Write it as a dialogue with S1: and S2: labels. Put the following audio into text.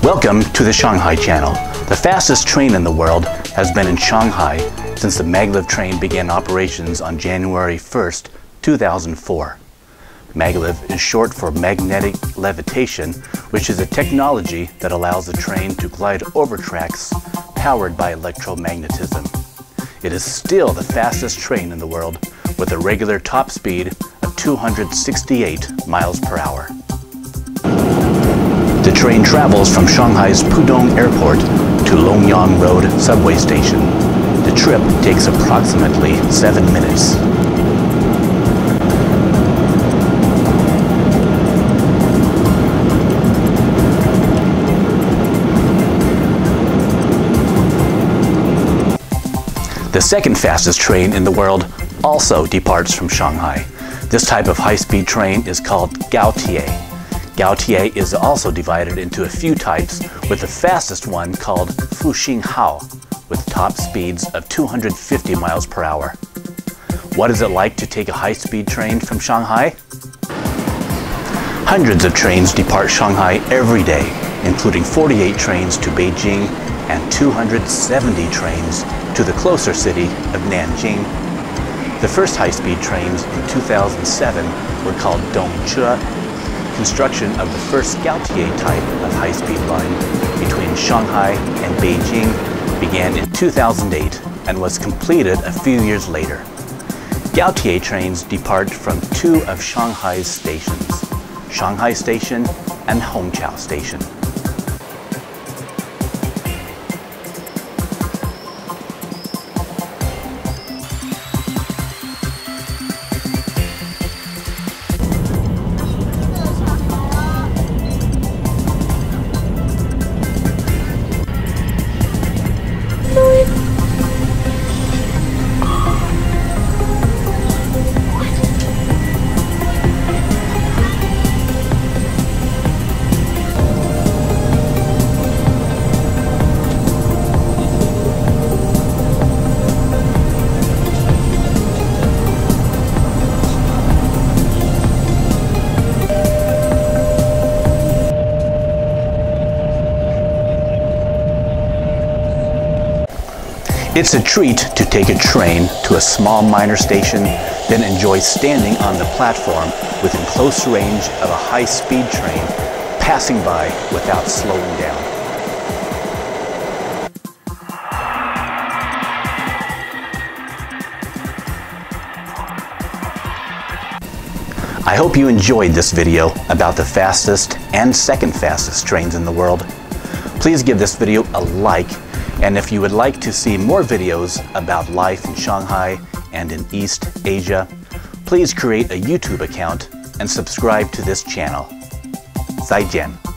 S1: Welcome to the Shanghai channel. The fastest train in the world has been in Shanghai since the Maglev Train began operations on January 1st, 2004. Maglev is short for magnetic levitation, which is a technology that allows the train to glide over tracks powered by electromagnetism. It is still the fastest train in the world with a regular top speed of 268 miles per hour. The train travels from Shanghai's Pudong Airport to Longyang Road subway station. The trip takes approximately 7 minutes. The second fastest train in the world also departs from Shanghai. This type of high-speed train is called GaoTie. GaoTie is also divided into a few types, with the fastest one called FuXingHao, with top speeds of 250 miles per hour. What is it like to take a high-speed train from Shanghai? Hundreds of trains depart Shanghai every day, including 48 trains to Beijing and 270 trains to the closer city of Nanjing. The first high-speed trains in 2007 were called Dongche. Construction of the first GaoTie type of high-speed line between Shanghai and Beijing began in 2008 and was completed a few years later. GaoTie trains depart from two of Shanghai's stations, Shanghai Station and Hongqiao Station. It's a treat to take a train to a small minor station, then enjoy standing on the platform within close range of a high-speed train passing by without slowing down. I hope you enjoyed this video about the fastest and second fastest trains in the world. Please give this video a like. And if you would like to see more videos about life in Shanghai and in East Asia, please create a YouTube account and subscribe to this channel. 再见.